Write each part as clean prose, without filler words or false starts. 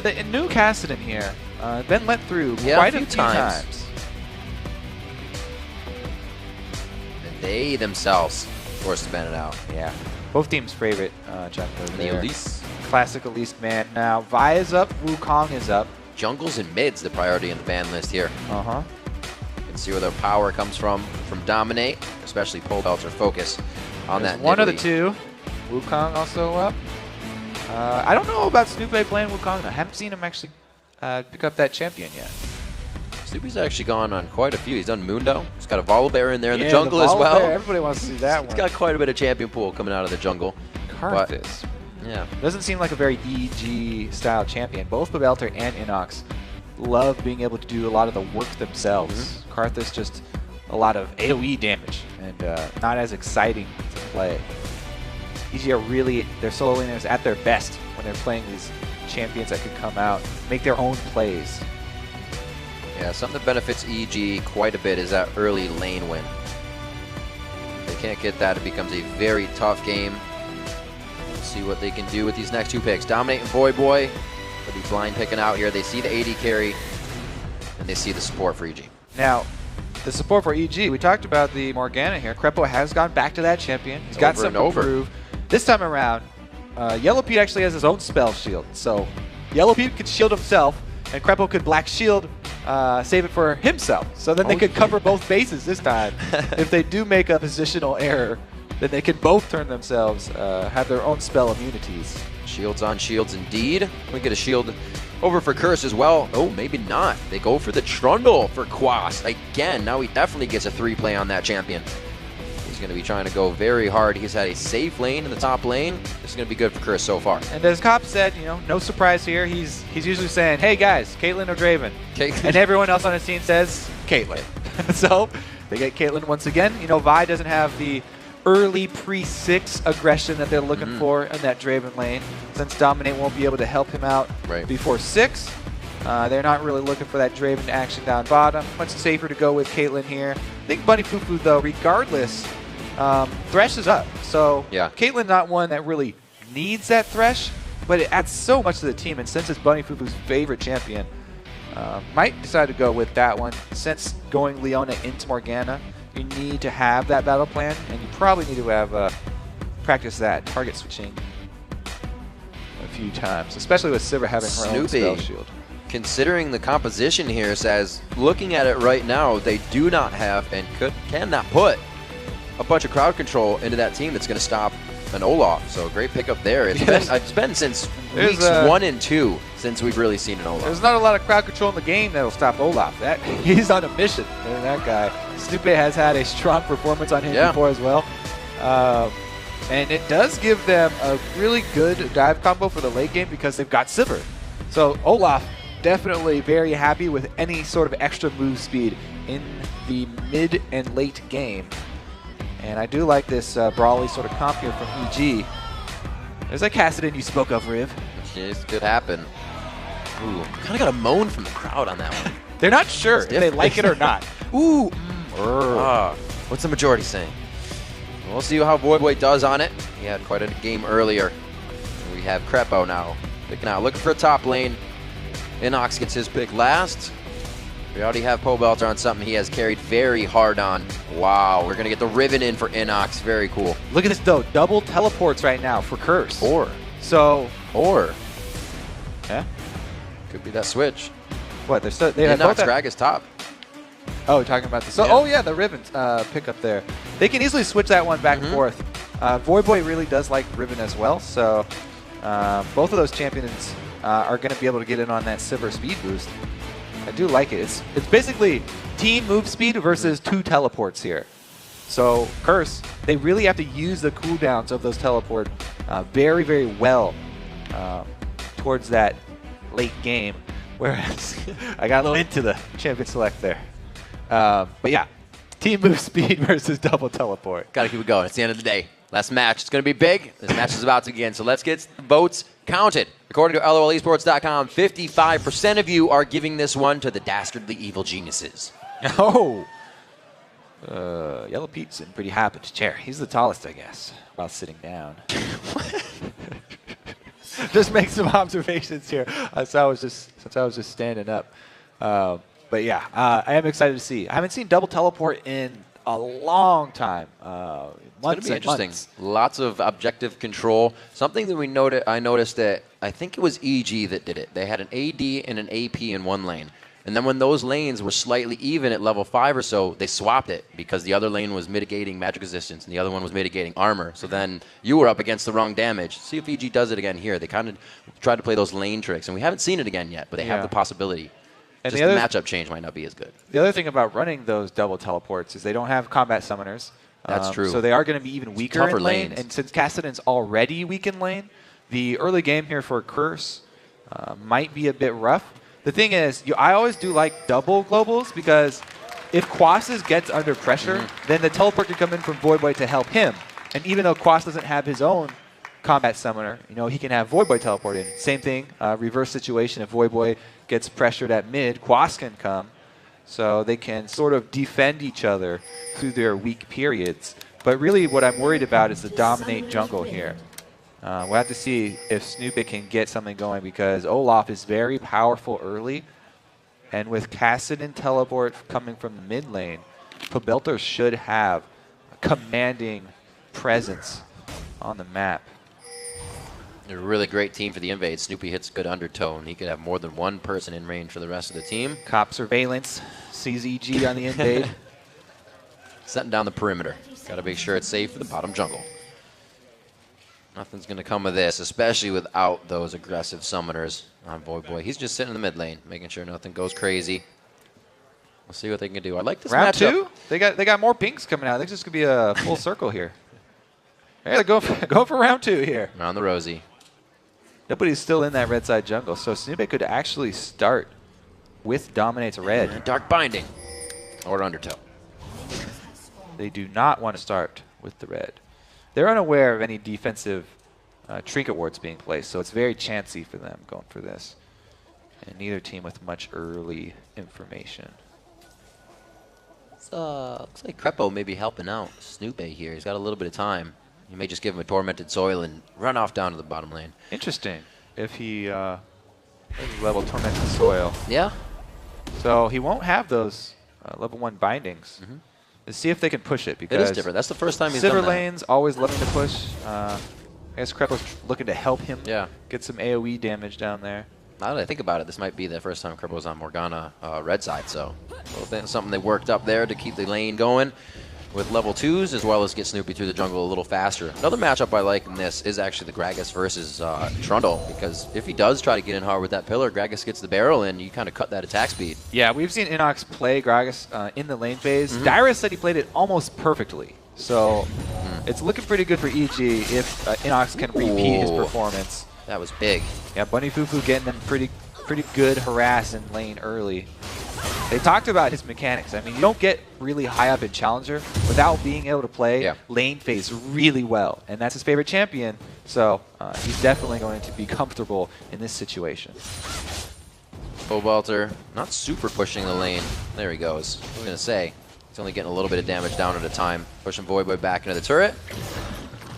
the new Cassidy here, been let through quite a few times. And they themselves forced to ban it out. Yeah. Both teams' favorite jungler And there. the Elise. Classic Elise man. Now, Vi is up, Wukong is up. Jungles and mids, the priority in the ban list here. Uh-huh. You can see where their power comes from Dominate, especially pole belter focus on There's that. one of the two. Wukong also up. I don't know about Snoopy playing Wukong. I haven't seen him actually pick up that champion yet. Snoopy's actually gone on quite a few. He's done Mundo. He's got a Volibear in there in the Yeah, jungle as well. Bear. Everybody wants to see that one. He's got quite a bit of champion pool coming out of the jungle. Karthus. Yeah. Doesn't seem like a very EG style champion. Both Belter and Inox love being able to do a lot of the work themselves. Karthus just a lot of AoE damage and not as exciting to play. EG are really, their solo laners at their best when they're playing these champions that could come out, make their own plays. Yeah, something that benefits EG quite a bit is that early lane win. If they can't get that, it becomes a very tough game. We'll see what they can do with these next two picks. Dominate and Boy. They'll be blind picking out here. They see the AD carry, and they see the support for EG. Now, the support for EG, we talked about the Morgana here. Krepo has gone back to that champion. He's got some to prove. This time around, Yellow Pete actually has his own spell shield. So Yellow Pete could shield himself, and Krepo could black shield, save it for himself. So then they could cover both bases this time. If they do make a positional error, then they can both turn themselves, have their own spell immunities. Shields on shields indeed. We get a shield over for Curse as well. Oh, maybe not. They go for the Trundle for Quas. Again, now he definitely gets a 3-play on that champion. He's going to be trying to go very hard. He's had a safe lane in the top lane. This is going to be good for Curse so far. And as Cop said, you know, no surprise here. He's usually saying, hey guys, Caitlyn or Draven? And everyone else on his team says, Caitlyn. So they get Caitlyn once again. You know, Vi doesn't have the early pre-6 aggression that they're looking for in that Draven lane. Since Dominate won't be able to help him out before 6, they're not really looking for that Draven action down bottom. Much safer to go with Caitlyn here. I think Bunny Fufu, though, regardless, Thresh is up. So Caitlyn not one that really needs that Thresh, but it adds so much to the team. And since it's Bunny Fufu's favorite champion, might decide to go with that one. Since going Leona into Morgana, you need to have that battle plan, and you probably need to have practice that target switching a few times, especially with Sivir having her own spell shield. Considering the composition here, says looking at it right now, they do not have and cannot put a bunch of crowd control into that team that's going to stop an Olaf. So great pickup there. It's been since weeks 1 and 2 since we've really seen an Olaf. There's not a lot of crowd control in the game that'll stop Olaf. He's on a mission. That guy. Stupe has had a strong performance on him before as well. And it does give them a really good dive combo for the late game because they've got Sivir. So Olaf definitely very happy with any sort of extra move speed in the mid and late game. And I do like this brawly sort of comp here from EG. There's that Cassidy you spoke of, Riv. It could happen. Ooh, kind of got a moan from the crowd on that one. They're not sure if they like it or not. Ooh. What's the majority saying? We'll see how Boy does on it. He had quite a game earlier. We have Krepo now picking out, looking for a top lane. Inox gets his pick last. We already have Pobelter on something he has carried very hard on. Wow, we're going to get the Riven in for Inox. Very cool. Look at this, though. Double teleports right now for Curse. Yeah. Could be that switch. What? They have Inox drag is top. Oh, talking about this. Oh, yeah, the Riven pickup there. They can easily switch that one back and forth. Boy really does like Riven as well, so both of those champions are going to be able to get in on that Sivir speed boost. I do like it. It's basically team move speed versus 2 teleports here. So Curse, they really have to use the cooldowns of those teleport very, very well towards that late game. Whereas I got a little into the champion select there. But yeah, team move speed versus double teleport. Got to keep it going. It's the end of the day. Last match. It's going to be big. This match is about to begin. So let's get the votes counted. According to LOLesports.com, 55% of you are giving this one to the dastardly evil geniuses. Oh. Yellow Pete's in pretty high up in his chair. He's the tallest, I guess, while sitting down. just make some observations here. Since I was just standing up. But yeah, I am excited to see. I haven't seen double teleport in a long time. It's going to be interesting. Lots of objective control. Something that I noticed that I think it was EG that did it. They had an AD and an AP in one lane. And then when those lanes were slightly even at level 5 or so, they swapped it because the other lane was mitigating magic resistance and the other one was mitigating armor. So then you were up against the wrong damage. See if EG does it again here. They kind of tried to play those lane tricks, and we haven't seen it again yet, but they have the possibility. And just the matchup change might not be as good. The other thing about running those double teleports is they don't have combat summoners. That's true. So they are going to be even weaker in lane. And since Kassadin's already weak in lane, the early game here for Curse might be a bit rough. The thing is, I always do like double globals because if Quasses gets under pressure, then the teleport can come in from Void Boy to help him. And even though Quass doesn't have his own combat summoner, he can have Void Boy teleport in. Same thing, reverse situation. If Void Boy gets pressured at mid, Quass can come. So they can sort of defend each other through their weak periods. But really what I'm worried about is the dominate jungle here. We'll have to see if Snoopy can get something going because Olaf is very powerful early. And with Kassadin teleport coming from the mid lane, Pobelter should have a commanding presence on the map. A really great team for the invade. Snoopy hits good undertone. He could have more than one person in range for the rest of the team. Cop surveillance, sees EG on the invade. Setting down the perimeter. Got to make sure it's safe for the bottom jungle. Nothing's going to come of this, especially without those aggressive summoners on Void Boy. He's just sitting in the mid lane, making sure nothing goes crazy. We'll see what they can do. I like this Round matchup. 2? They got more pinks coming out. I think this could be a full circle here. Hey, go for round 2 here. Around the rosy. Nobody's still in that red side jungle, so Snoopy could actually start with Dominate's red. And Dark Binding or Undertow. They do not want to start with the red. They're unaware of any defensive trinket wards being placed, so it's very chancy for them going for this. And neither team with much early information. Looks like Crepo may be helping out Snoopy here. He's got a little bit of time. You may just give him a Tormented Soil and run off down to the bottom lane. Interesting. If he level Tormented Soil. Yeah. So he won't have those level 1 bindings. Let's see if they can push it, because it is different. That's the first time he's done that. Silver lane's always loving to push. I guess Crepo's looking to help him get some AoE damage down there. Now that I think about it, this might be the first time Crepo's on Morgana red side, so something they worked up there to keep the lane going with level 2s, as well as get Snoopy through the jungle a little faster. Another matchup I like in this is actually the Gragas versus Trundle, because if he does try to get in hard with that pillar, Gragas gets the barrel and you kind of cut that attack speed. Yeah, we've seen Inox play Gragas in the lane phase. Dyrus said he played it almost perfectly, so it's looking pretty good for EG if Inox can repeat his performance. That was big. Yeah, Bunny Fufu getting them pretty good harass in lane early. They talked about his mechanics. I mean, you don't get really high up in Challenger without being able to play lane phase really well. And that's his favorite champion. So he's definitely going to be comfortable in this situation. Pobelter not super pushing the lane. There he goes. I was going to say, he's only getting a little bit of damage down at a time. Pushing Void Boy back into the turret.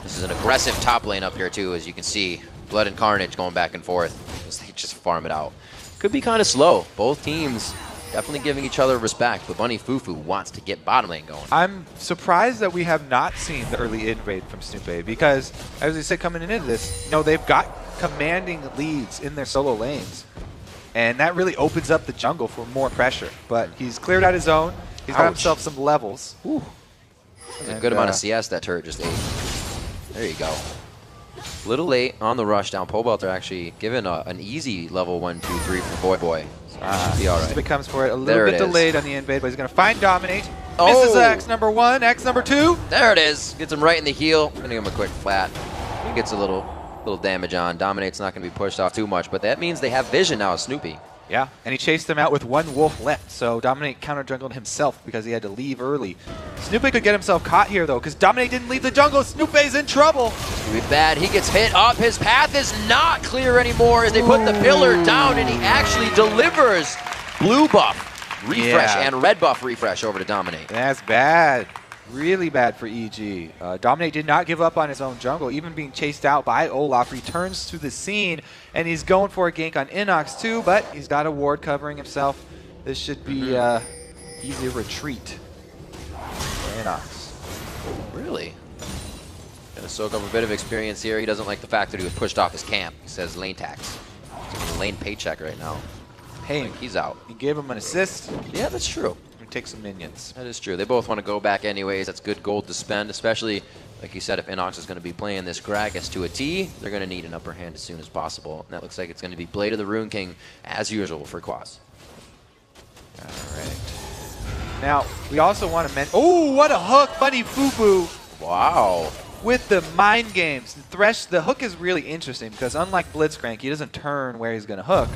This is an aggressive top lane up here too, as you can see. Blood and Carnage going back and forth as they just farm it out. Could be kind of slow. Both teams definitely giving each other respect, but Bunny Fufu wants to get bottom lane going. I'm surprised that we have not seen the early invade from Snoopy, because, as we said coming into this, they've got commanding leads in their solo lanes. And that really opens up the jungle for more pressure. But he's cleared out his own. He's got himself some levels. That's a good amount of CS that turret just ate. There you go. A little late on the rush down. Pobelter actually given an easy level 1, 2, 3 for Void Boy. Be all right. Snoopy comes for it a little bit delayed on the invade, but he's going to find Dominate. Misses X number 1, X number 2. There it is. Gets him right in the heel. Gonna give him a quick flat. He gets a little damage on. Dominate's not going to be pushed off too much, but that means they have vision now, Snoopy. Yeah, and he chased them out with 1 wolf left, so Dominate counter-jungled himself because he had to leave early. Snoopy could get himself caught here, though, because Dominate didn't leave the jungle. Snoopy's in trouble. It's going to be bad. He gets hit up. His path is not clear anymore as they put the pillar down, and he actually delivers blue buff refresh and red buff refresh over to Dominate. That's bad. Really bad for EG. Dominate did not give up on his own jungle, even being chased out by Olaf. Returns to the scene, and he's going for a gank on Inox too, but he's got a ward covering himself. This should be easy retreat for Inox. Really? Gonna soak up a bit of experience here. He doesn't like the fact that he was pushed off his camp. He says lane tax. He's lane paycheck right now. Hey, he's out. He gave him an assist. Yeah, that's true. Take some minions. That is true. They both want to go back anyways. That's good gold to spend, especially, like you said, if Inox is going to be playing this Gragas to a T, they're going to need an upper hand as soon as possible. And that looks like it's going to be Blade of the Rune King, as usual, for Quas. All right. Now, we also want to mention... Oh, what a hook! Bunny Fufu! Wow. With the mind games. The hook is really interesting because unlike Blitzcrank, he doesn't turn where he's going to hook.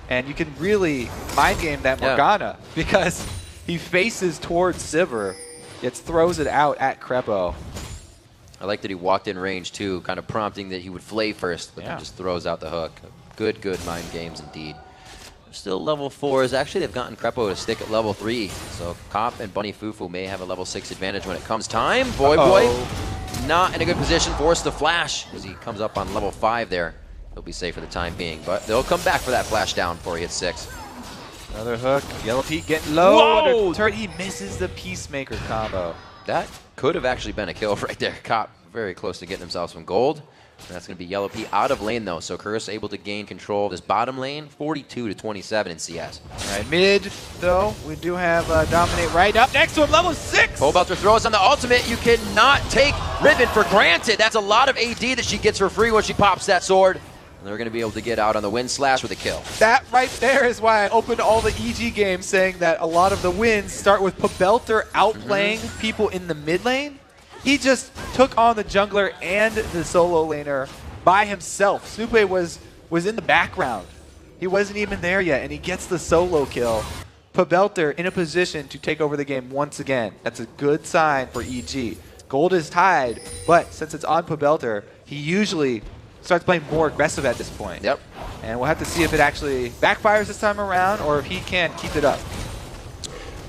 And you can really mind game that Morgana because... he faces towards Sivir, yet throws it out at Crepo. I like that he walked in range too, kind of prompting that he would flay first, but then just throws out the hook. Good mind games indeed. Still level 4s. Actually, they've gotten Crepo to stick at level 3. So Cop and Bunny Fufu may have a level 6 advantage when it comes time. Boy not in a good position. Forced the flash as he comes up on level 5 there. He'll be safe for the time being, but they'll come back for that flash down before he hits 6. Another hook. Yellow Pete getting low under turret. He misses the Peacemaker combo. That could have actually been a kill right there. Cop very close to getting himself some gold. And that's going to be Yellow Pete out of lane though. So CRS able to gain control of this bottom lane, 42-27 in CS. All right, mid though, we do have Dominate right up next to him, level 6. Cobelter throws on the ultimate. You cannot take Ribbon for granted. That's a lot of AD that she gets for free when she pops that sword. They're going to be able to get out on the win slash with a kill. That right there is why I opened all the EG games saying that a lot of the wins start with Pabelter outplaying people in the mid lane. He just took on the jungler and the solo laner by himself. Snoopé was in the background. He wasn't even there yet, and he gets the solo kill. Pabelter in a position to take over the game once again. That's a good sign for EG. Gold is tied, but since it's on Pabelter, he usually starts playing more aggressive at this point. Yep. And we'll have to see if it actually backfires this time around or if he can keep it up.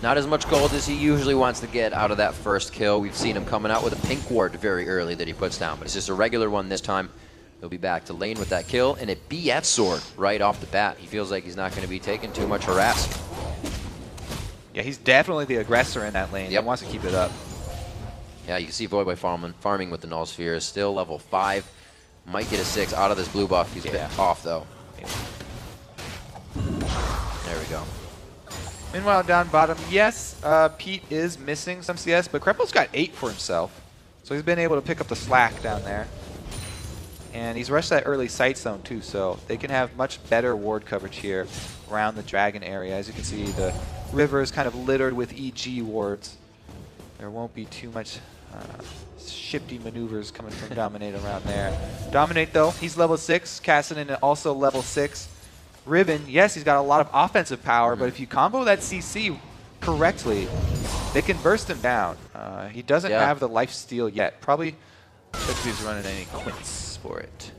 Not as much gold as he usually wants to get out of that first kill. We've seen him coming out with a pink ward very early that he puts down, but it's just a regular one this time. He'll be back to lane with that kill and a BF sword right off the bat. He feels like he's not going to be taking too much harass. Yeah, he's definitely the aggressor in that lane. He wants to keep it up. Yeah, you can see Void farming with the Null Sphere. Still level 5. Might get a 6 out of this blue buff. He's a bit off, though. There we go. Meanwhile, down bottom, yes, Pete is missing some CS, but Crepo's got 8 for himself. So he's been able to pick up the slack down there. And he's rushed that early sight zone, too, so they can have much better ward coverage here around the Dragon area. As you can see, the river is kind of littered with EG wards. There won't be too much shifty maneuvers coming from Dominate around there. Dominate, though, he's level 6. Cassidy also level 6. Ribbon, yes, he's got a lot of offensive power, but if you combo that CC correctly, they can burst him down. He doesn't have the lifesteal yet. Probably if he's running any quints for it.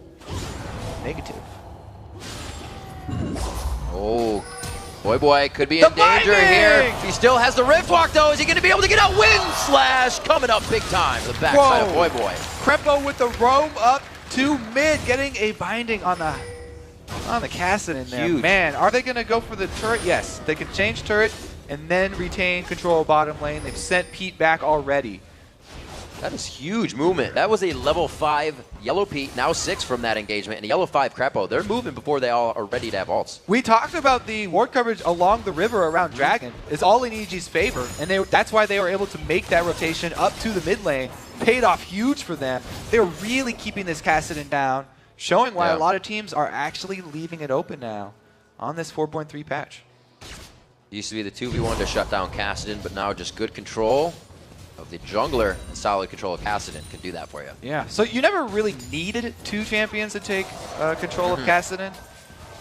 Negative. Oh, Boy could be in danger here. He still has the Rift Walk, though. Is he going to be able to get a win slash? Coming up big time. The backside of Boy. Crepo with the roam up to mid, getting a binding on the Cassidy in there. Huge. Man, are they going to go for the turret? Yes, they can change turret and then retain control of bottom lane. They've sent Pete back already. That is huge movement. That was a level 5 Yellow Pete, now 6 from that engagement, and a yellow 5 Crepo. They're moving before they all are ready to have ults. We talked about the ward coverage along the river around Dragon. It's all in EG's favor, and that's why they were able to make that rotation up to the mid lane. Paid off huge for them. They're really keeping this Cassidy down, showing why a lot of teams are actually leaving it open now on this 4.3 patch. Used to be the 2v1 to shut down Cassidy, but now just good control of the jungler and solid control of Cassidy can do that for you. Yeah, so you never really needed 2 champions to take control of Cassidy,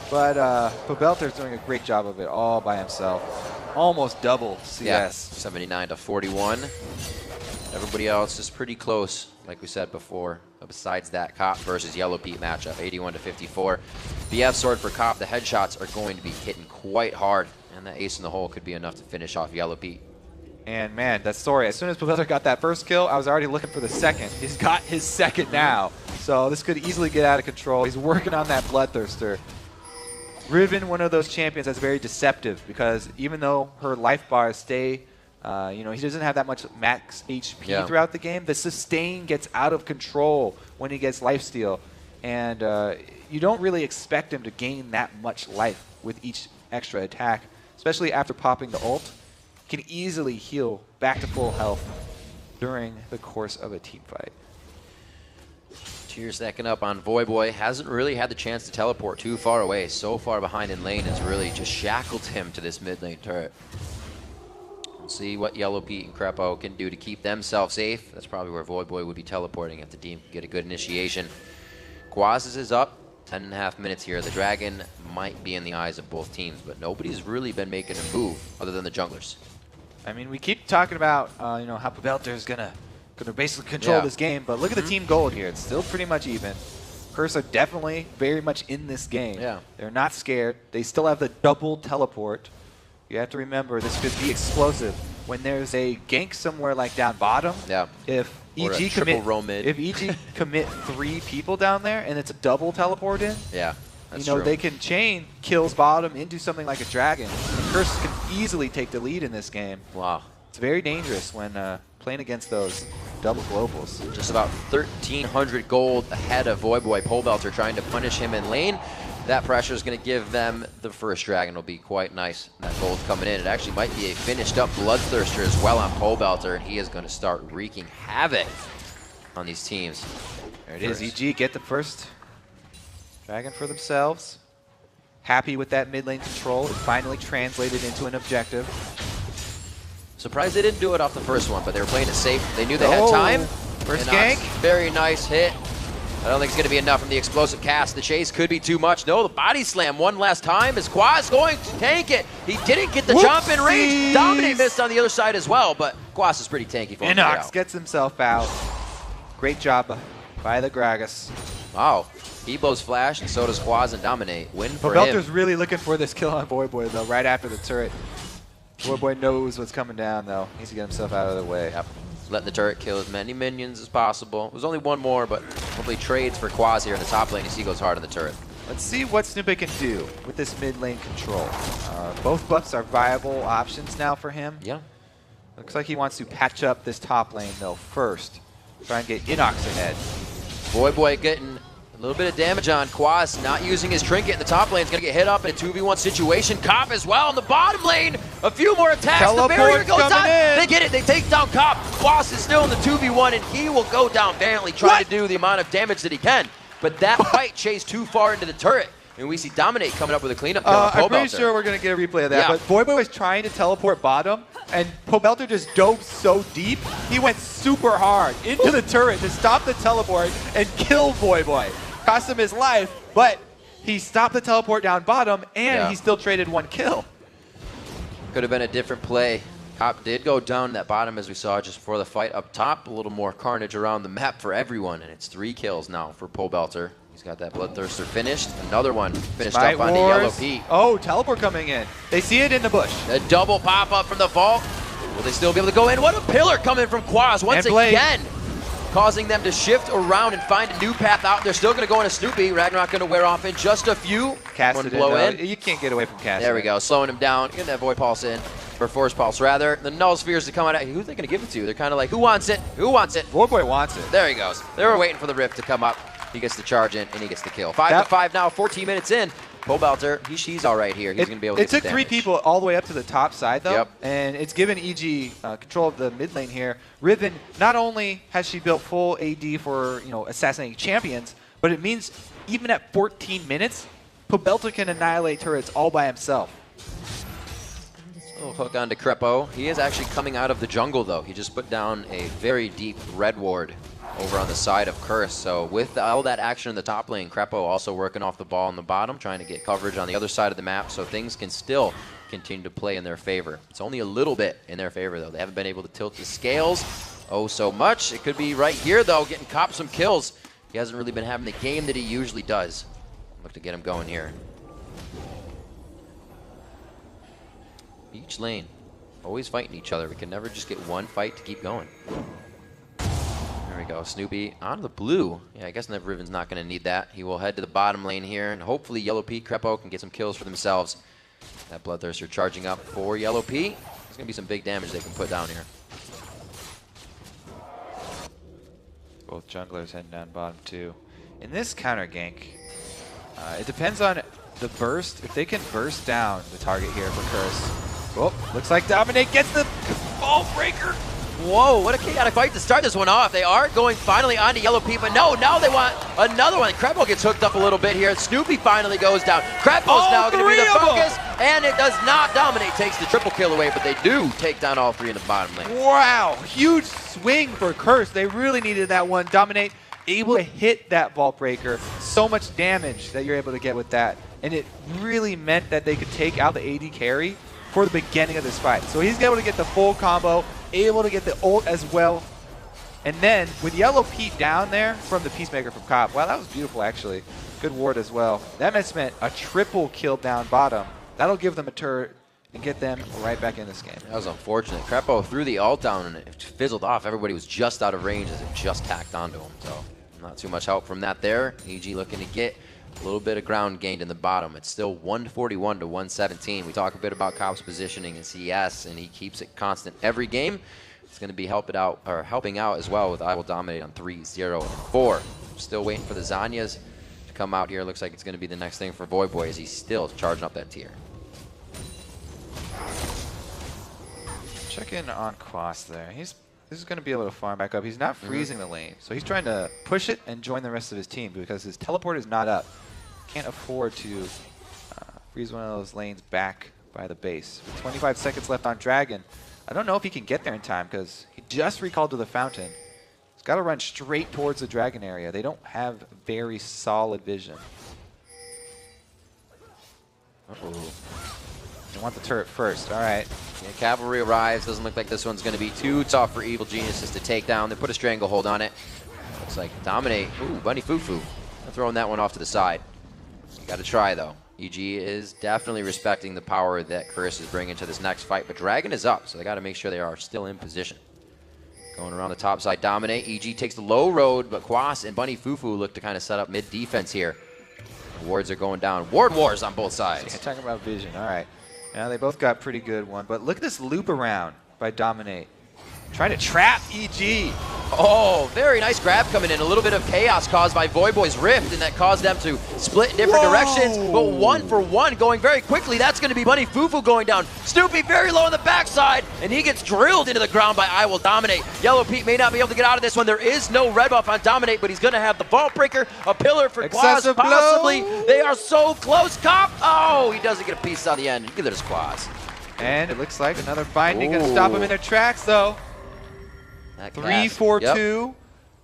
but Pabelter's doing a great job of it all by himself. Almost double CS. Yeah, 79 to 41. Everybody else is pretty close, like we said before. Besides that Cop versus Yellow Pete matchup, 81 to 54. BF sword for Cop. The headshots are going to be hitting quite hard, and that ace in the hole could be enough to finish off Yellow Pete. And man, that's sorry. As soon as Pobelter got that first kill, I was already looking for the second. He's got his second now. So this could easily get out of control. He's working on that Bloodthirster. Riven, one of those champions that's very deceptive because even though her life bars stay, he doesn't have that much max HP throughout the game, the sustain gets out of control when he gets lifesteal. And you don't really expect him to gain that much life with each extra attack, especially after popping the ult. Can easily heal back to full health during the course of a team fight. Cheers stacking up on Voyboy. Hasn't really had the chance to teleport too far away. So far behind in lane has really just shackled him to this mid lane turret. We'll see what Yellow Pete and Crepo can do to keep themselves safe. That's probably where Voyboy would be teleporting if the team can get a good initiation. Quazes is up. 10.5 minutes here. The Dragon might be in the eyes of both teams, but nobody's really been making a move other than the junglers. I mean, we keep talking about how Pobelter is gonna basically control this game, but look at the team gold here. It's still pretty much even. Curse are definitely very much in this game. Yeah. They're not scared. They still have the double teleport. You have to remember this could be explosive. When there's a gank somewhere like down bottom, if EG commit 3 people down there and it's a double teleport in, that's true. they can chain kills bottom into something like a dragon. And Curse can easily take the lead in this game. Wow. It's very dangerous when playing against those double globals. Just about 1,300 gold ahead of Voyboy. Pobelter trying to punish him in lane. That pressure is going to give them the first dragon. Will be quite nice. That gold's coming in. It actually might be a finished up Bloodthirster as well on Pobelter, and he is going to start wreaking havoc on these teams. There it is. EG get the first dragon for themselves. Happy with that mid lane control. It finally translated into an objective. Surprised they didn't do it off the first one, but they were playing it safe. They knew they had time. First gank. Very nice hit. I don't think it's going to be enough from the explosive cast. The chase could be too much. No, the body slam one last time. Is Quaz going to tank it? He didn't get the jump in range. Dominate missed on the other side as well, but Quaz is pretty tanky for him. Inox gets himself out. Great job by the Gragas. Wow. He blows flash, and so does Quaz and Dominate. Win for him. Belter's really looking for this kill on Voyboy, though, right after the turret. Voyboy knows what's coming down, though. He needs to get himself out of the way. Yep. Letting the turret kill as many minions as possible. There's only one more, but hopefully trades for Quaz here in the top lane. You see he goes hard on the turret. Let's see what Snoopy can do with this mid lane control. Both buffs are viable options now for him. Yeah. Looks like he wants to patch up this top lane, though, first. Try and get Inox ahead. Voyboy getting a little bit of damage on Quaz, not using his trinket in the top lane. Is going to get hit up in a 2v1 situation. Cop as well in the bottom lane. A few more attacks. Teleport the barrier goes down. In. They get it. They take down Cop. Quaz is still in the 2v1, and he will go down valiantly, trying to do the amount of damage that he can. But that fight chased too far into the turret. And we see Dominate coming up with a cleanup kill on Pobelter. I'm pretty sure we're going to get a replay of that. But Voyboy was trying to teleport bottom, and Pobelter just dove so deep, he went super hard into the turret to stop the teleport and kill Voyboy. Cost him his life, but he stopped the teleport down bottom, and he still traded 1 kill. Could have been a different play. Cop did go down that bottom, as we saw just before the fight up top. A little more carnage around the map for everyone, and it's 3 kills now for Pobelter. He's got that Bloodthirster finished. Another one finished up on the Yellow Pete. Oh, teleport coming in. They see it in the bush. A double pop-up from the vault. Will they still be able to go in? What a pillar coming from Quaz once again, causing them to shift around and find a new path out. They're still going to go into Snoopy. Ragnarok going to wear off in just a few. Cast it blow in. You can't get away from cast. There we go, slowing him down. Getting that Void Pulse in. Or Force Pulse, rather. The Null Spheres to come out. Who are they going to give it to? They're kind of like, who wants it? Who wants it? Voyboy wants it. There he goes. They were waiting for the Rift to come up. He gets the charge in, and he gets the kill. 5-5 now, 14 minutes in. Pobelter, he's all right here. He's going to be able to get It took 3 people all the way up to the top side, though, and it's given EG control of the mid lane here. Riven, not only has she built full AD for assassinating champions, but it means even at 14 minutes, Pobelter can annihilate turrets all by himself. Oh, hook onto Crepo. He is actually coming out of the jungle, though. He just put down a very deep red ward over on the side of Curse. So with all that action in the top lane, Crepo also working off the ball in the bottom, trying to get coverage on the other side of the map, so things can still continue to play in their favor. It's only a little bit in their favor, though. They haven't been able to tilt the scales so much. It could be right here, though, getting Cop some kills. He hasn't really been having the game that he usually does. Look to get him going here. Each lane always fighting each other. We can never just get one fight to keep going. There we go. Snoopy on the blue. Yeah, I guess Nev Riven's not going to need that. He will head to the bottom lane here, and hopefully Yellow Pete, Crepo can get some kills for themselves. That Bloodthirster charging up for Yellow Pete. There's going to be some big damage they can put down here. Both junglers heading down bottom too. In this counter gank, it depends on the burst. If they can burst down the target here for Curse. Oh, looks like Dominate gets the ball breaker. Whoa, what a chaotic fight to start this one off. They are going finally onto Yellow Pete, but no, now they want another one. Crepo gets hooked up a little bit here. Snoopy finally goes down. Crepo's now going to be the focus, and it does not. Dominate takes the triple kill away, but they do take down all three in the bottom lane. Wow, huge swing for Curse. They really needed that one. Dominate able to hit that vault breaker. So much damage that you're able to get with that. And it really meant that they could take out the AD carry for the beginning of this fight. So he's able to get the full combo, able to get the ult as well. And then with Yellow Pete down there from the Peacemaker from Cop. Wow, that was beautiful actually. Good ward as well. That meant a triple kill down bottom. That'll give them a turret and get them right back in this game. That was unfortunate. Crepo threw the ult down and it fizzled off. Everybody was just out of range as it just tacked onto him. So not too much help from that there. EG looking to get a little bit of ground gained in the bottom. It's still 141 to 117. We talk a bit about Cop's positioning in CS, and he keeps it constant every game. It's going to be helping out as well with I Will Dominate on 3, 0, and 4. Still waiting for the Zanyas to come out here. Looks like it's going to be the next thing for Voyboy as he's still charging up that tier. Check in on Quas there. This is going to be able to farm back up. He's not freezing the lane, so he's trying to push it and join the rest of his team because his teleport is not up. Can't afford to freeze one of those lanes back by the base. With 25 seconds left on Dragon, I don't know if he can get there in time because he just recalled to the fountain. He's got to run straight towards the Dragon area. They don't have very solid vision. They want the turret first. All right. Yeah, Cavalry arrives. Doesn't look like this one's going to be too tough for Evil Geniuses to take down. They put a stranglehold on it. Looks like Dominate. Ooh, Bunny Fufu. I'm throwing that one off to the side. You got to try, though. EG is definitely respecting the power that Chris is bringing to this next fight, but Dragon is up, so they got to make sure they are still in position. Going around the top side, Dominate. EG takes the low road, but Quas and Bunny Fufu look to kind of set up mid-defense here. The wards are going down. Ward wars on both sides. Yeah, talking about vision. All right. Now they both got pretty good one, but look at this loop around by Dominate. Trying to trap EG. Oh, very nice grab coming in. A little bit of chaos caused by Voyboy's Rift, and that caused them to split in different directions. But 1 for 1 going very quickly. That's going to be Bunny Fufu going down. Snoopy very low on the backside, and he gets drilled into the ground by I Will Dominate. Yellow Pete may not be able to get out of this one. There is no red buff on Dominate, but he's going to have the Vault Breaker, a pillar for Quas, possibly. They are so close. Cop. Oh, he doesn't get a piece on the end. Give it his Quas. And it looks like another binding going to stop him in their tracks, though. 3-4-2.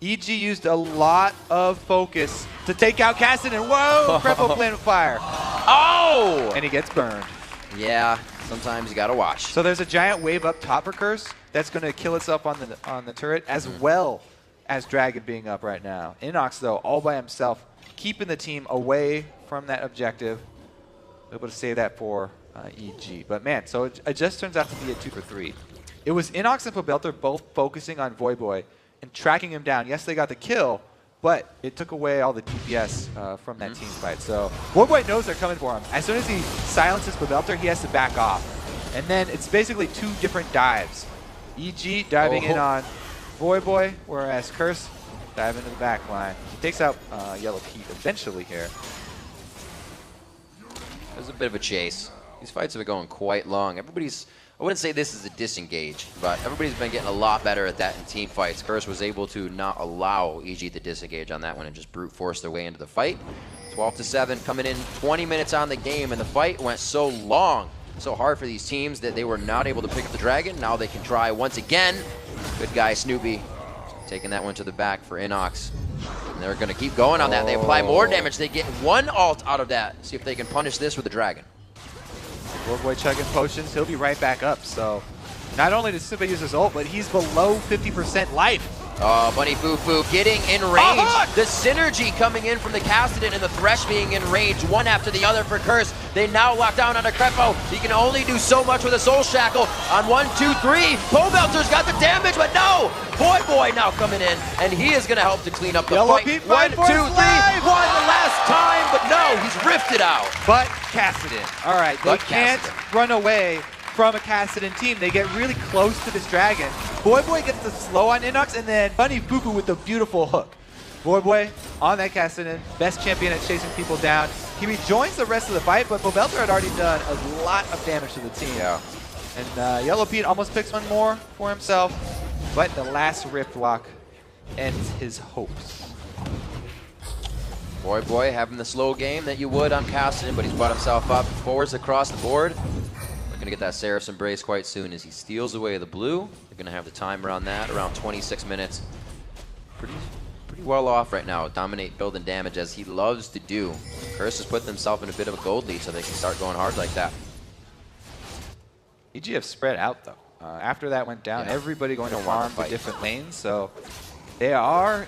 EG used a lot of focus to take out Caston, and whoa, Crepo playing with fire. Oh! And he gets burned. Yeah, sometimes you gotta watch. So there's a giant wave up top for Curse that's going to kill itself on the turret, as well as Dragon being up right now. Inox, though, all by himself, keeping the team away from that objective. Able to save that for EG. But man, so it just turns out to be a 2 for 3. It was Inox and Pobelter both focusing on Voyboy and tracking him down. Yes, they got the kill, but it took away all the DPS from that team fight. So Voyboy knows they're coming for him. As soon as he silences Pobelter, he has to back off. And then it's basically 2 different dives. EG diving in on Voyboy, whereas Curse diving into the back line. He takes out Yellow Pete eventually here. It was a bit of a chase. These fights have been going quite long. I wouldn't say this is a disengage, but everybody's been getting a lot better at that in team fights. Curse was able to not allow EG to disengage on that one and just brute force their way into the fight. 12-7 coming in, 20 minutes on the game, and the fight went so long, so hard for these teams that they were not able to pick up the Dragon. Now they can try once again. Good guy, Snoopy, taking that one to the back for Inox. And they're going to keep going on that. They apply more damage. They get 1 ult out of that. See if they can punish this with the Dragon. Voyboy chugging potions, he'll be right back up. So not only does Simba use his ult, but he's below 50% life. Oh, Bunny Foo getting in range. The synergy coming in from the Cassidy and the Thresh being in range, one after the other for Curse. They now lock down on a Crepo. He can only do so much with a Soul Shackle on 1, 2, 3. Pobelter's got the damage, but no! Boy now coming in, and he is going to help to clean up the fight. 1, 2, 3, one last time, but no, he's rifted out. But Cassidy. All right, they can't run away from a Cassidy team. They get really close to this dragon. Boy gets the slow on Inox, and then Bunny Fufu with the beautiful hook. Boy on that Cassidy, best champion at chasing people down. He rejoins the rest of the fight, but Pobelter had already done a lot of damage to the team. Yeah. And Yellow Pete almost picks one more for himself, but the last Rift Walk ends his hopes. Boy having the slow game that you would on Cassidy, but he's brought himself up forwards across the board. We're going to get that Seraph's Embrace quite soon as he steals away the blue. They're going to have the timer on that, around 26 minutes. Pretty well off right now. Dominate building damage as he loves to do. Curse has put themselves in a bit of a gold lead so they can start going hard like that. EG have spread out though. After that went down, everybody going to farm the different lanes, so they are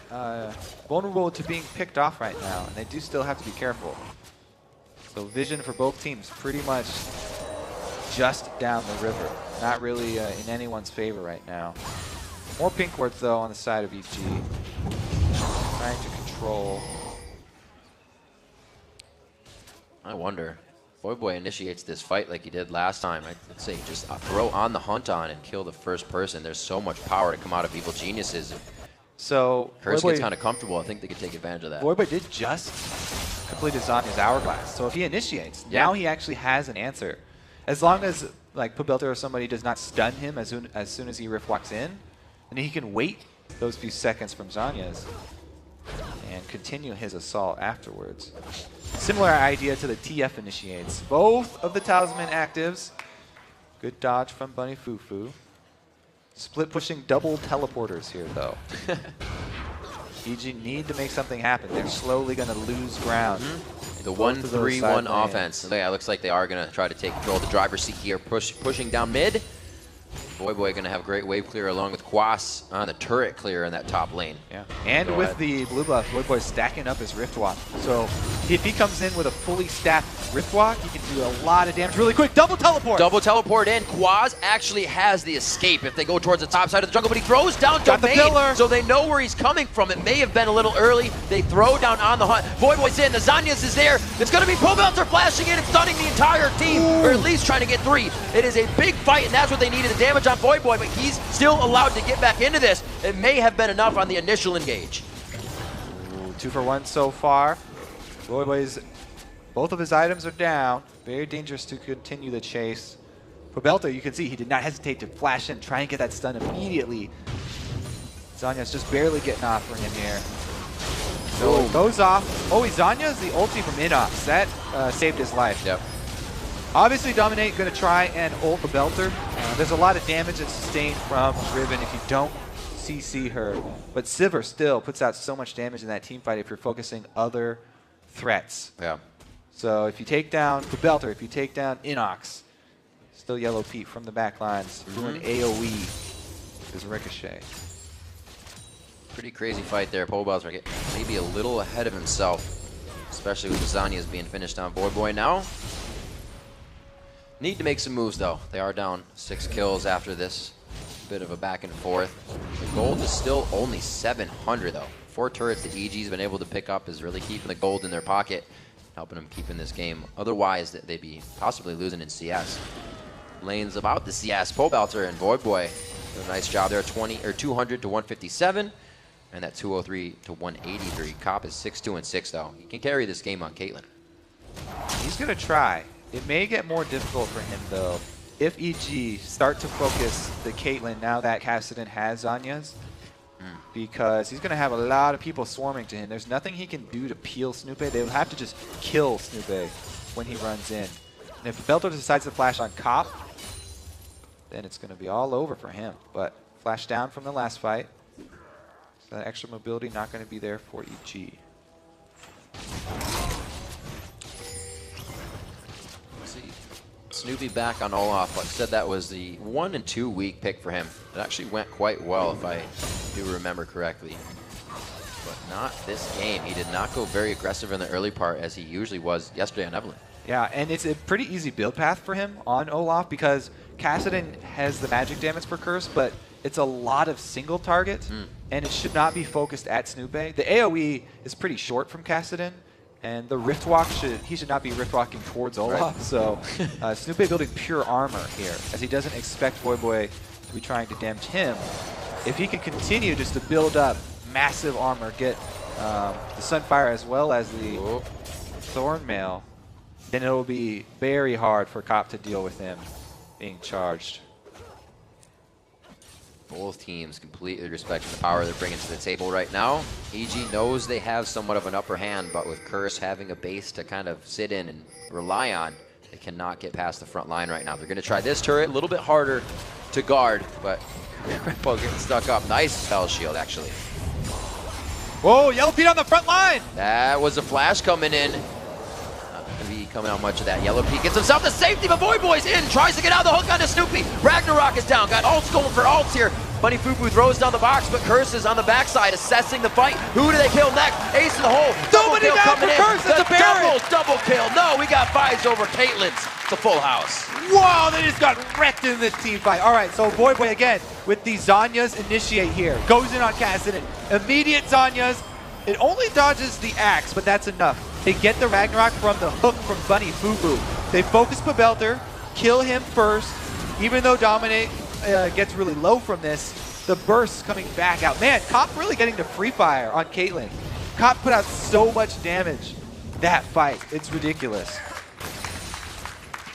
vulnerable to being picked off right now, and they do still have to be careful. So vision for both teams pretty much just down the river. Not really in anyone's favor right now. More pink wards though on the side of EG. Trying to control. I wonder. Boy initiates this fight like he did last time. I'd say just throw on the hunt on and kill the first person. There's so much power to come out of Evil Geniuses. So Curse gets kind of comfortable. I think they could take advantage of that. Boy did just complete his Zanya's Hourglass. So if he initiates, now he actually has an answer. As long as like Pobelter or somebody does not stun him as soon as he Rift walks in, and he can wait those few seconds from Zanya's and continue his assault afterwards. Similar idea to the TF initiates. Both of the Talisman actives. Good dodge from Bunny Fufu. Split pushing double teleporters here though. EG need to make something happen. They're slowly going to lose ground. The 1-3-1 offense. Yeah, it looks like they are going to try to take control of the driver's seat here, pushing down mid. Boy going to have great wave clear along with Quas on the turret clear in that top lane. Yeah, and with the blue buff, Boy stacking up his Rift Walk. So if he comes in with a fully stacked Rift Walk, he can do a lot of damage really quick. Double teleport! Double teleport in. Quas actually has the escape if they go towards the top side of the jungle, but he throws down Domain, so they know where he's coming from. It may have been a little early. They throw down on the hunt. Boy's in. The Zanya's is there. It's going to be Pobelter flashing in and stunning the entire team, or at least trying to get 3. It is a big fight, and that's what they needed, the damage on Boy, but he's still allowed to get back into this. It may have been enough on the initial engage. 2 for 1 so far. Boy's, both of his items are down. Very dangerous to continue the chase. Pobelter, you can see he did not hesitate to flash in, try and get that stun immediately. Zanya's just barely getting off for him here. So it goes off. Oh, Zanya's the ulti from Inox. That saved his life. Yep. Obviously, Dominate going to try and ult Pobelter. There's a lot of damage that's sustained from Riven if you don't CC her. But Sivir still puts out so much damage in that team fight if you're focusing other threats. Yeah. So if you take down Pobelter, if you take down Inox, still Yellow Pete from the back lines doing AoE is Ricochet. Pretty crazy fight there. Pobelter getting maybe a little ahead of himself, especially with the Zanya's being finished on Boy now. Need to make some moves though. They are down 6 kills after this. Bit of a back and forth. The gold is still only 700 though. 4 turrets that EG's been able to pick up is really keeping the gold in their pocket, helping them keep in this game. Otherwise, they'd be possibly losing in CS. Lane's about the CS. Pobelter and Boy did a nice job there. 200 to 157, and that 203 to 183. Cop is 6-2 and 6 though. He can carry this game on Caitlyn. He's gonna try. It may get more difficult for him, though, if EG start to focus the Caitlyn now that Cassidy has Zanya's, because he's going to have a lot of people swarming to him. There's nothing he can do to peel Snoopy. They'll have to just kill Snoopy when he runs in. And if Belter decides to flash on Cop, then it's going to be all over for him. But flash down from the last fight, so that extra mobility not going to be there for EG. Snoopy back on Olaf. Like I said, that was the 1 and 2 week pick for him. It actually went quite well if I do remember correctly. But not this game. He did not go very aggressive in the early part as he usually was yesterday on Evelyn. Yeah, and it's a pretty easy build path for him on Olaf because Kassadin has the magic damage for Curse, but it's a lot of single target, and it should not be focused at Snoopy. The AoE is pretty short from Kassadin, and the Rift Walk he should not be Rift Walking towards Olaf. Right. So Snoopy building pure armor here, as he doesn't expect Voyboy to be trying to damage him. If he can continue just to build up massive armor, get the Sunfire as well as the Thornmail, then it will be very hard for Cop to deal with him being charged. Both teams completely respecting the power they're bringing to the table right now. EG knows they have somewhat of an upper hand, but with Curse having a base to kind of sit in and rely on, they cannot get past the front line right now. They're going to try this turret, a little bit harder to guard, but Grandpa getting stuck up. Nice spell shield, actually. Whoa, Yellow Pete on the front line! That was a flash coming in. Not going to be coming out much of that. Yellow Pete gets himself the safety, but Voyboy's in. Tries to get out of the hook onto Snoopy. Ragnarok is down. Got ults going for ults here. Bunny Fufu throws down the box, but Curse is on the backside assessing the fight. Who do they kill next? Ace in the hole. Double kill coming in. Curse, it's a Baron. Double kill. No, we got fives over Caitlyn's. It's a full house. Wow, they just got wrecked in this team fight. All right, so Voyboy again with the Zanyas initiate here. Goes in on Kassadin. Immediate Zanyas. It only dodges the axe, but that's enough. They get the Ragnarok from the hook from Bunny Fufu. They focus Pabelter, kill him first. Even though Dominate gets really low from this, the burst coming back out. Man, Cop really getting to free fire on Caitlyn. Cop put out so much damage that fight. It's ridiculous.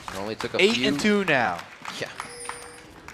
It only took a 8-2 now. Yeah.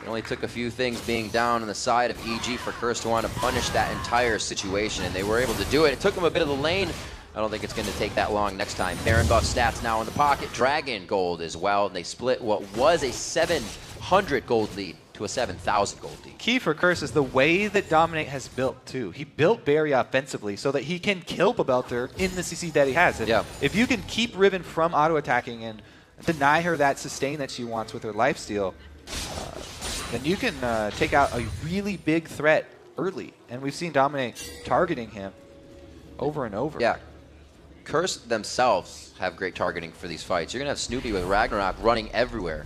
It only took a few things being down on the side of EG for Curse to want to punish that entire situation, and they were able to do it. It took them a bit of the lane. I don't think it's going to take that long next time. Baron buff stats now in the pocket. Dragon gold as well, and they split what was a 700 gold lead to a 7,000 gold lead. Key for Curse is the way that Dominate has built, too. He built very offensively so that he can kill Pabelter in the CC that he has. And if you can keep Riven from auto-attacking and deny her that sustain that she wants with her lifesteal, then you can take out a really big threat early. And we've seen Dominate targeting him over and over. Yeah. Curse themselves have great targeting for these fights. You're going to have Snoopy with Ragnarok running everywhere.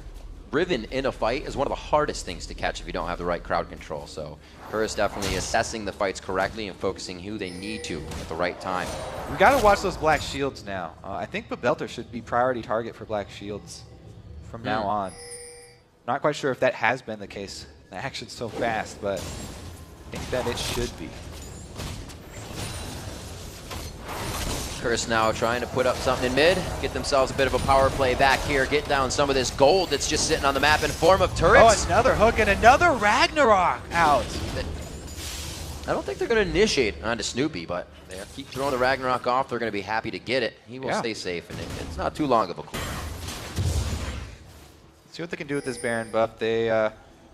Riven in a fight is one of the hardest things to catch if you don't have the right crowd control. So Curse definitely assessing the fights correctly and focusing who they need to at the right time. We got to watch those black shields now. I think Pabelter should be priority target for black shields from now on. Not quite sure if that has been the case. The action's so fast, but I think that it should be. Curse now trying to put up something in mid, get themselves a bit of a power play back here, get down some of this gold that's just sitting on the map in form of turrets. Oh, another hook and another Ragnarok out. I don't think they're going to initiate onto Snoopy, but they keep throwing the Ragnarok off. They're going to be happy to get it. He will stay safe, and it's not too long of a cooldown. See what they can do with this Baron buff. They're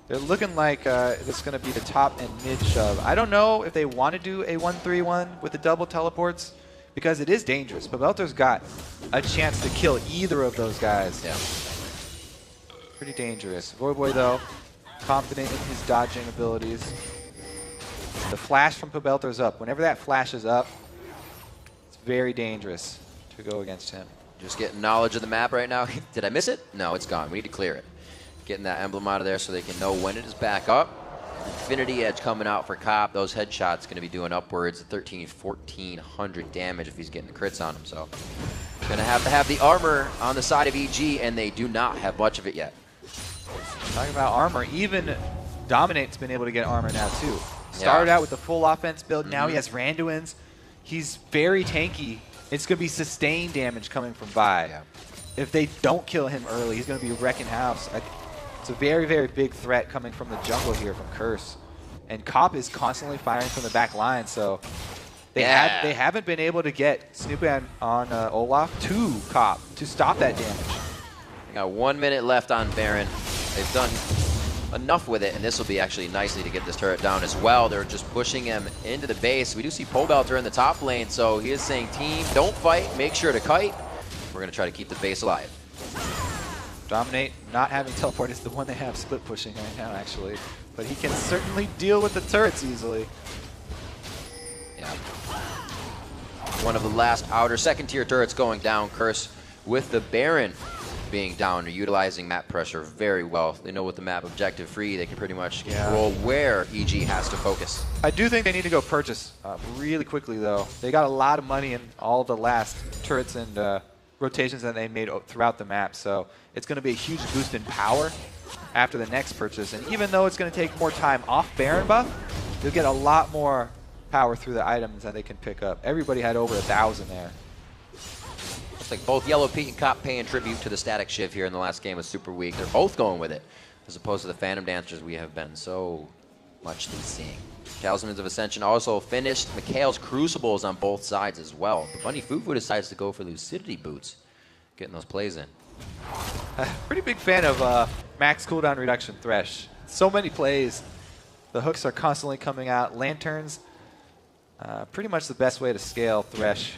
looking like this is going to be the top and mid shove. I don't know if they want to do a 1-3-1 with the double teleports, because it is dangerous. Pabelter's got a chance to kill either of those guys. Yeah. Pretty dangerous. Voyboy, though, confident in his dodging abilities. The flash from Pabelter's up. Whenever that flash is up, it's very dangerous to go against him. Just getting knowledge of the map right now. Did I miss it? No, it's gone. We need to clear it. Getting that emblem out of there so they can know when it is back up. Infinity Edge coming out for Cop. Those headshots going to be doing upwards of 1,400 damage if he's getting the crits on him. So going to have the armor on the side of EG, and they do not have much of it yet. Talking about armor, even Dominate's been able to get armor now too. Started out with the full offense build. Now he has Randuins. He's very tanky. It's going to be sustained damage coming from Vi. Yeah. If they don't kill him early, he's going to be wrecking house. It's a very, very big threat coming from the jungle here from Curse. And Cop is constantly firing from the back line, so they haven't been able to get Snoopy on Olaf to Cop to stop that damage. They got 1 minute left on Baron. They've done enough with it, and this will be actually nicely to get this turret down as well. They're just pushing him into the base. We do see Pabelter in the top lane, so he is saying, team, don't fight, make sure to kite. We're going to try to keep the base alive. Dominate not having teleport is the one they have split pushing right now, actually. but he can certainly deal with the turrets easily. Yeah. One of the last outer second-tier turrets going down. Curse with the Baron being down, or utilizing map pressure very well. They know with the map objective free, they can pretty much control where EG has to focus. I do think they need to go purchase really quickly, though. They got a lot of money in all the last turrets and rotations that they made throughout the map, so it's going to be a huge boost in power after the next purchase. And even though it's going to take more time off Baron buff, you'll get a lot more power through the items that they can pick up. Everybody had over 1,000 there. Looks like both Yellow Pete and Cop paying tribute to the Static Shiv here in the last game was super weak. They're both going with it, as opposed to the Phantom Dancers we have been so much seeing. Talismans of Ascension also finished. Mikhail's Crucibles on both sides as well. But Bunny Fufu decides to go for Lucidity Boots, getting those plays in. Pretty big fan of max cooldown reduction Thresh. So many plays. The hooks are constantly coming out. Lanterns, pretty much the best way to scale Thresh,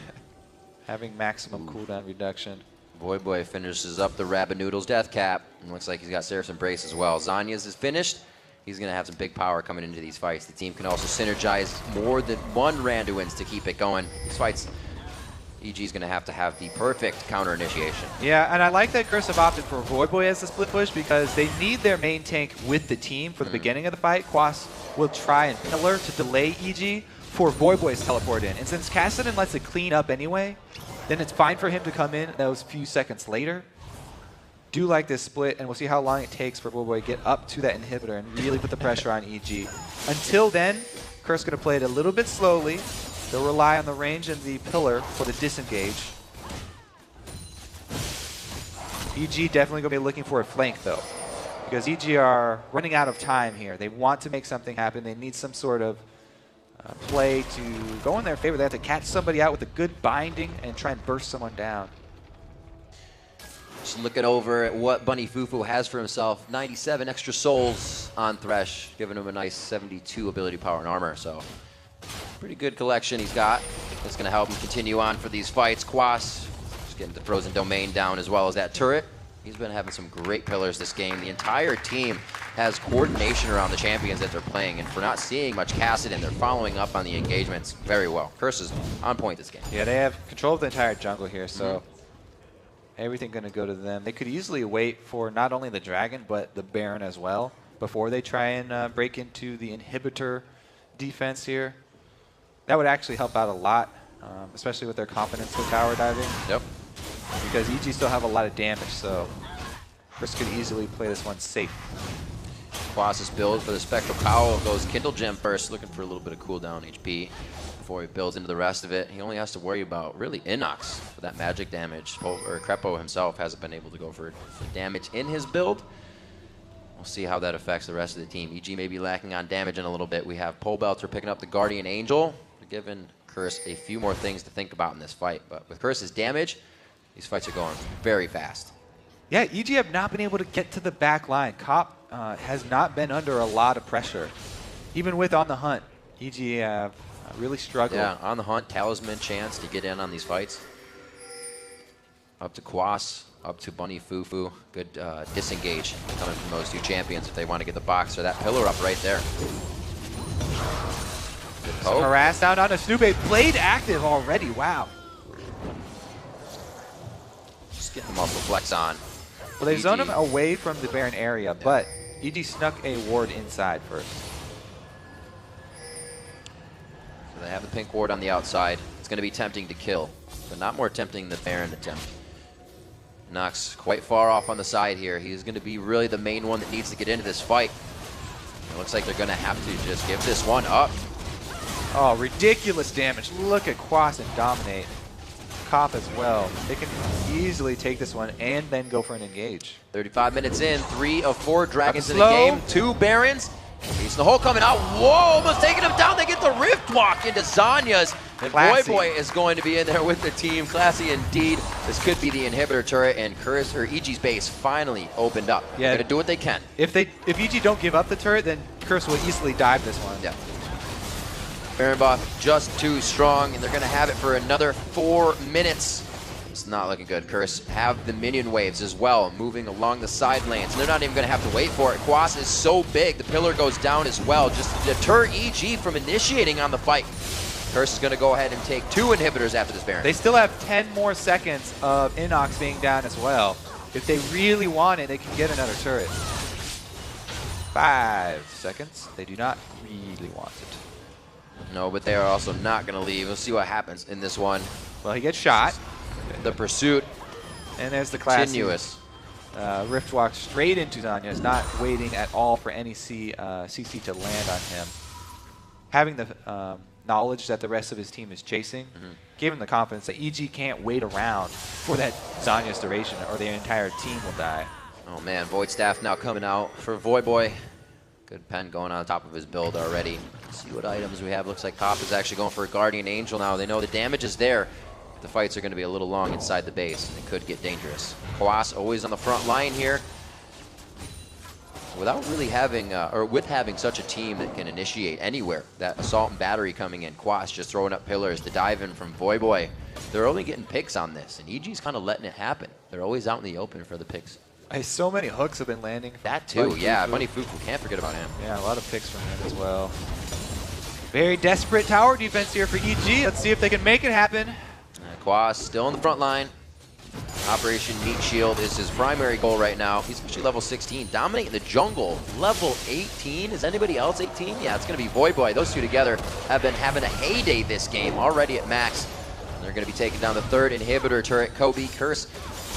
having maximum cooldown reduction. Boy finishes up the Rabbit Noodles Death Cap. And looks like he's got Saracen Brace as well. Zanya's is finished. He's going to have some big power coming into these fights. The team can also synergize more than one Randuin's to keep it going. These fights, EG is going to have the perfect counter initiation. Yeah, and I like that Curse have opted for Voidboy as the split push because they need their main tank with the team for the beginning of the fight. Quas will try and pillar to delay EG for Voidboy's teleport in. And since Kassadin lets it clean up anyway, then it's fine for him to come in those few seconds later. Do like this split, and we'll see how long it takes for Voidboy to get up to that inhibitor and really put the pressure on EG. Until then, Curse going to play it a little bit slowly. They'll rely on the range and the pillar for the disengage. EG definitely going to be looking for a flank, though, because EG are running out of time here. They want to make something happen. They need some sort of play to go in their favor. They have to catch somebody out with a good binding and try and burst someone down. Just looking over at what Bunny Fufu has for himself. 97 extra souls on Thresh, giving him a nice 72 ability power and armor. So pretty good collection he's got. That's going to help him continue on for these fights. Quas just getting the Frozen Domain down as well as that turret. He's been having some great pillars this game. The entire team has coordination around the champions that they're playing, and for not seeing much Kassadin, they're following up on the engagements very well. Curse is on point this game. Yeah, they have control of the entire jungle here, so everything going to go to them. They could easily wait for not only the Dragon, but the Baron as well before they try and break into the inhibitor defense here. That would actually help out a lot, especially with their confidence with tower diving. Yep. Because EG still have a lot of damage, so Chris could easily play this one safe. Quas's build for the Spectral Cowl goes Kindle Gem first, looking for a little bit of cooldown HP before he builds into the rest of it. He only has to worry about really Inox for that magic damage. Or Crepo himself hasn't been able to go for damage in his build. We'll see how that affects the rest of the team. EG may be lacking on damage in a little bit. We have Pole Belter picking up the Guardian Angel. They're giving Curse a few more things to think about in this fight. But with Curse's damage, these fights are going very fast. Yeah, EG have not been able to get to the back line. Cop has not been under a lot of pressure. Even with On the Hunt, EG have really struggled. Yeah, On the Hunt, Talisman chance to get in on these fights. Up to Quas, up to Bunny Fufu. Good disengage coming from those two champions if they want to get the box or that pillar up right there. Some harass down on a Snoopy. Blade active already, wow. Just getting the muscle flex on. Well, they zone him away from the Baron area, but EG snuck a ward inside first. So they have the pink ward on the outside. It's going to be tempting to kill, but not more tempting than the Baron attempt. Nox quite far off on the side here. He's going to be really the main one that needs to get into this fight. It looks like they're going to have to just give this one up. Oh, ridiculous damage. Look at Quas and Dominate. Cop as well. They can easily take this one and then go for an engage. 35 minutes in, 3 of 4 dragons in the game, 2 barons. He's the hole coming out. Whoa, almost taking him down. They get the Rift Walk into Zanya's. And Boy is going to be in there with the team. Classy indeed. This could be the inhibitor turret, and Curse or EG's base finally opened up. Yeah, they're gonna do what they can. If EG don't give up the turret, then Curse will easily dive this one. Yeah. Baron buff just too strong, and they're going to have it for another 4 minutes. It's not looking good. Curse have the minion waves as well, moving along the side lanes. They're not even going to have to wait for it. Quas is so big, the pillar goes down as well, just to deter EG from initiating on the fight. Curse is going to go ahead and take 2 inhibitors after this Baron. They still have 10 more seconds of Inox being down as well. If they really want it, they can get another turret. 5 seconds. They do not really want it. No, but they are also not going to leave. We'll see what happens in this one. Well, he gets shot. The pursuit. And there's the classic. Continuous. Rift walks straight into Zanya, is not waiting at all for any CC to land on him. Having the knowledge that the rest of his team is chasing, gave him the confidence that EG can't wait around for that Zanya's duration or their entire team will die. Oh man, Void Staff now coming out for Void Boy. Good pen going on top of his build already. Let's see what items we have. Looks like Pop is actually going for a Guardian Angel now. They know the damage is there. The fights are going to be a little long inside the base. It could get dangerous. Quas always on the front line here. Without really having, or with having such a team that can initiate anywhere, that assault and battery coming in, Quas just throwing up pillars, the dive in from Void Boy. They're only getting picks on this, and EG's kind of letting it happen. They're always out in the open for the picks. So many hooks have been landing. That too, yeah. Bunny Fufu, can't forget about him. Yeah, a lot of picks from him as well. Very desperate tower defense here for EG. Let's see if they can make it happen. Quas still on the front line. Operation Meat Shield is his primary goal right now. He's actually level 16, dominating the jungle. Level 18, is anybody else 18? Yeah, it's gonna be Void Boy. Those two together have been having a heyday this game, already at max. And they're gonna be taking down the 3rd inhibitor turret. Kobe, Curse,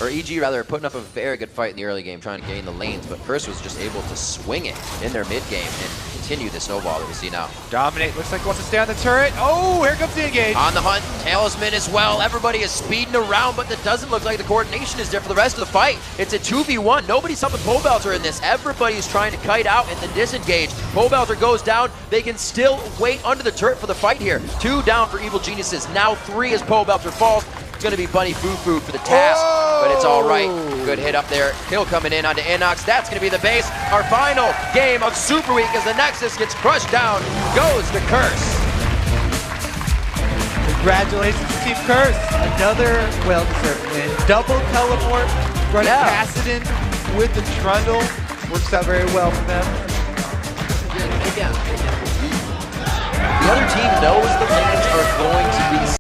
or EG rather, putting up a very good fight in the early game, trying to gain the lanes, but Curse was just able to swing it in their mid game and continue the snowball that we see now. Dominate, looks like he wants to stay on the turret. Oh, here comes the engage. On the hunt, Talisman as well. Everybody is speeding around, but it doesn't look like the coordination is there for the rest of the fight. It's a 2v1. Nobody's helping Pobelter in this. Everybody's trying to kite out in the disengage. Pobelter goes down. They can still wait under the turret for the fight here. 2 down for Evil Geniuses. Now 3 as Pobelter falls. It's going to be Bunny Fufu for the task, but it's all right. Good hit up there. Kill coming in onto Inox. That's going to be the base. Our final game of Super Week as the Nexus gets crushed down, goes to Curse. Congratulations to Team Curse. Another well-deserved win. Double teleport, running Kassadin with the Trundle. Works out very well for them. The other team knows the lanes are going to be